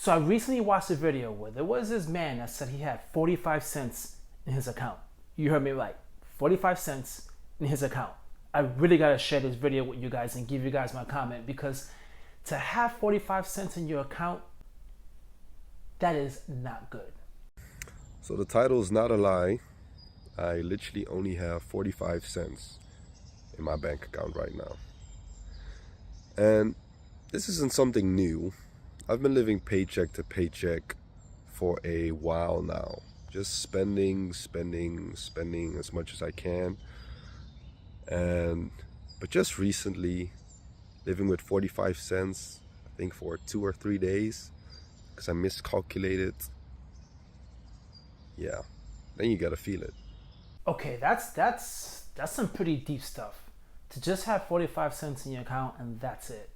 So I recently watched a video where there was this man that said he had 45 cents in his account. You heard me right, 45 cents in his account. I really gotta share this video with you guys and give you guys my comment, because to have 45 cents in your account, that is not good. So the title is not a lie. I literally only have 45 cents in my bank account right now. And this isn't something new. I've been living paycheck to paycheck for a while now. Just spending as much as I can. But just recently, living with 45 cents, I think for 2 or 3 days, because I miscalculated. Yeah, then you gotta feel it. Okay, that's some pretty deep stuff. To just have 45 cents in your account and that's it.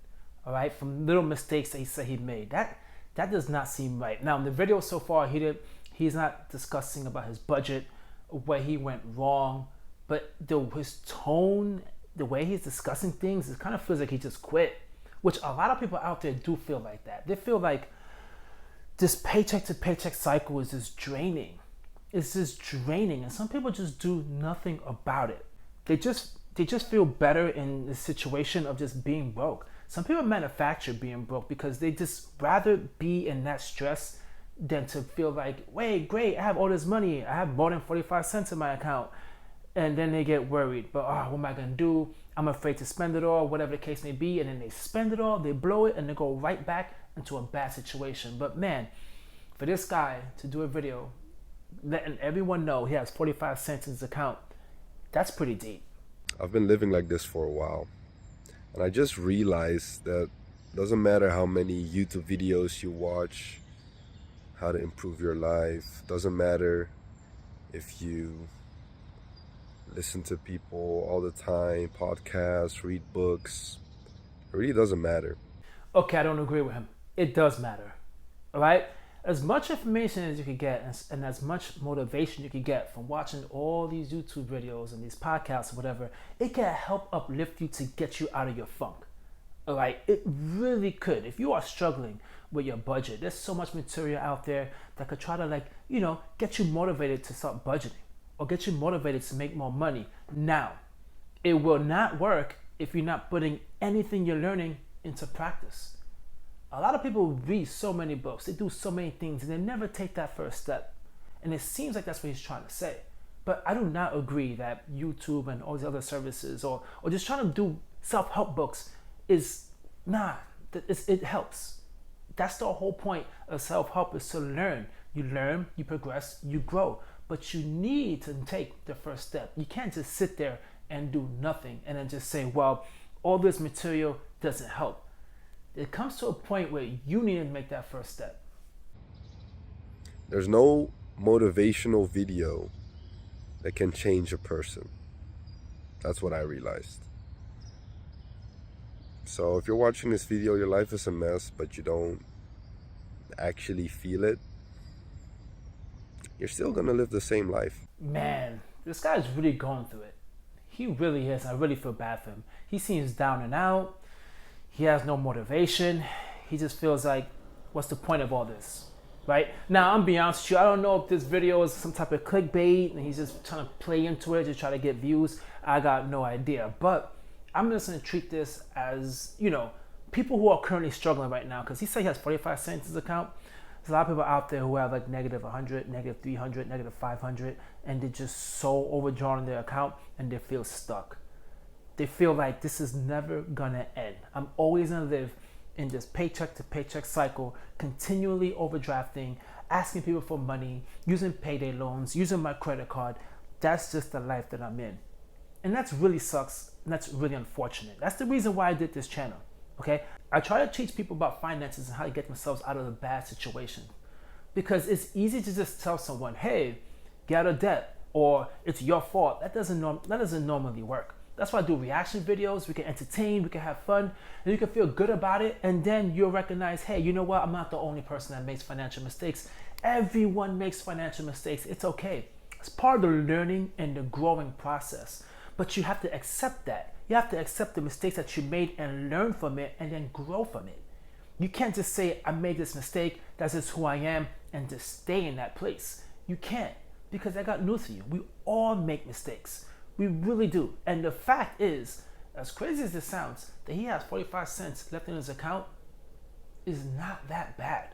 All right, from little mistakes that he said he made. That does not seem right. Now in the video so far, he's not discussing about his budget, where he went wrong, but his tone, the way he's discussing things, it kind of feels like he just quit. Which a lot of people out there do feel like that. They feel like this paycheck to paycheck cycle is just draining. It's just draining, and some people just do nothing about it. They just feel better in the situation of just being broke. Some people manufacture being broke because they just rather be in that stress than to feel like, wait, great, I have all this money, I have more than 45 cents in my account. And then they get worried, but what am I gonna do? I'm afraid to spend it all, whatever the case may be. And then they spend it all, they blow it, and they go right back into a bad situation. But man, for this guy to do a video letting everyone know he has 45 cents in his account, that's pretty deep. I've been living like this for a while, and I just realized that it doesn't matter how many YouTube videos you watch, how to improve your life. Doesn't matter if you listen to people all the time, podcasts, read books. It really doesn't matter. Okay, I don't agree with him. It does matter. All right? As much information as you can get and as much motivation you can get from watching all these YouTube videos and these podcasts or whatever, it can help uplift you to get you out of your funk. All right? It really could. If you are struggling with your budget, there's so much material out there that could try to get you motivated to start budgeting or get you motivated to make more money. Now, it will not work if you're not putting anything you're learning into practice. A lot of people read so many books, they do so many things, and they never take that first step. And it seems like that's what he's trying to say. But I do not agree that YouTube and all these other services or just trying to do self-help books is it helps. That's the whole point of self-help, is to learn. You learn, you progress, you grow. But you need to take the first step. You can't just sit there and do nothing and then just say, well, all this material doesn't help. It comes to a point where you need to make that first step. There's no motivational video that can change a person. That's what I realized. So if you're watching this video, your life is a mess, but you don't actually feel it, you're still gonna live the same life. Man, this guy's really going through it. He really is. I really feel bad for him. He seems down and out. He has no motivation. He just feels like, what's the point of all this? Right? Now, I'm being honest with you, I don't know if this video is some type of clickbait and he's just trying to play into it to try to get views. I got no idea. But I'm just going to treat this as, people who are currently struggling right now, because he said he has 45 cents in his account. There's a lot of people out there who have like negative 100, negative 300, negative 500, and they're just so overdrawn in their account and they feel stuck. They feel like this is never gonna end. I'm always gonna live in this paycheck to paycheck cycle, continually overdrafting, asking people for money, using payday loans, using my credit card. That's just the life that I'm in. And that really sucks, and that's really unfortunate. That's the reason why I did this channel, okay? I try to teach people about finances and how to get themselves out of a bad situation. Because it's easy to just tell someone, hey, get out of debt, or it's your fault. That doesn't normally work. That's why I do reaction videos. We can entertain, we can have fun, and you can feel good about it. And then you'll recognize, hey, you know what? I'm not the only person that makes financial mistakes. Everyone makes financial mistakes. It's okay. It's part of the learning and the growing process. But you have to accept that. You have to accept the mistakes that you made and learn from it and then grow from it. You can't just say, I made this mistake, that's just who I am, and just stay in that place. You can't, because I got news for you. We all make mistakes. We really do. And the fact is, as crazy as this sounds, that he has 45 cents left in his account is not that bad.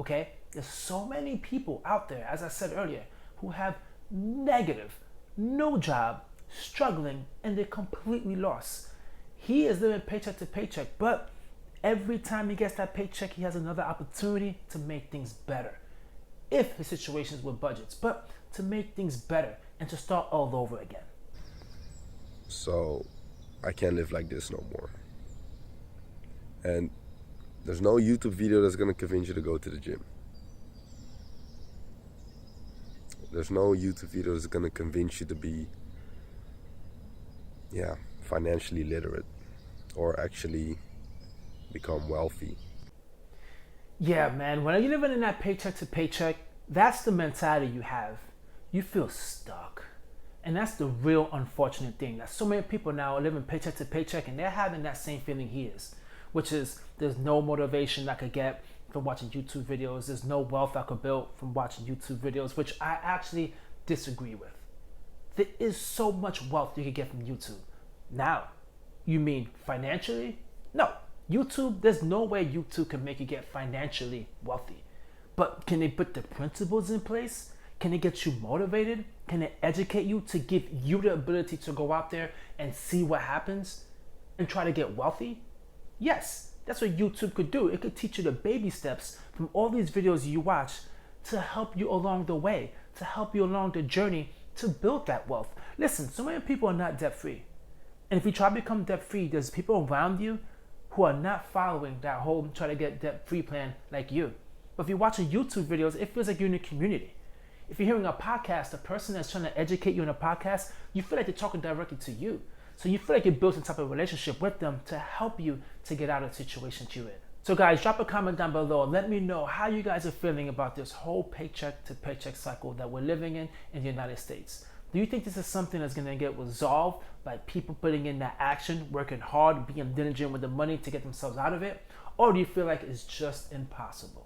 Okay? There's so many people out there, as I said earlier, who have negative, no job, struggling, and they're completely lost. He is living paycheck to paycheck, but every time he gets that paycheck, he has another opportunity to make things better. If his situations were budgets, but to make things better and to start all over again. So I can't live like this no more. And there's no YouTube video that's gonna convince you to go to the gym. There's no YouTube video that's gonna convince you to be, financially literate or actually become wealthy. Yeah, man, when you're living in that paycheck to paycheck, that's the mentality you have. You feel stuck. And that's the real unfortunate thing, that so many people now are living paycheck to paycheck and they're having that same feeling he is, which is there's no motivation I could get from watching YouTube videos. There's no wealth I could build from watching YouTube videos, which I actually disagree with. There is so much wealth you could get from YouTube. Now, you mean financially? No. YouTube, there's no way YouTube can make you get financially wealthy. But can they put the principles in place? Can it get you motivated? Can it educate you to give you the ability to go out there and see what happens and try to get wealthy? Yes, that's what YouTube could do. It could teach you the baby steps from all these videos you watch to help you along the way, to help you along the journey to build that wealth. Listen, so many people are not debt-free. And if you try to become debt-free, there's people around you who are not following that whole try to get debt-free plan like you. But if you're watching YouTube videos, it feels like you're in a community. If you're hearing a podcast, the person that's trying to educate you in a podcast, you feel like they're talking directly to you. So you feel like you built some type of relationship with them to help you to get out of the situation you're in. So guys, drop a comment down below and let me know how you guys are feeling about this whole paycheck to paycheck cycle that we're living in the United States. Do you think this is something that's going to get resolved by people putting in that action, working hard, being diligent with the money to get themselves out of it? Or do you feel like it's just impossible?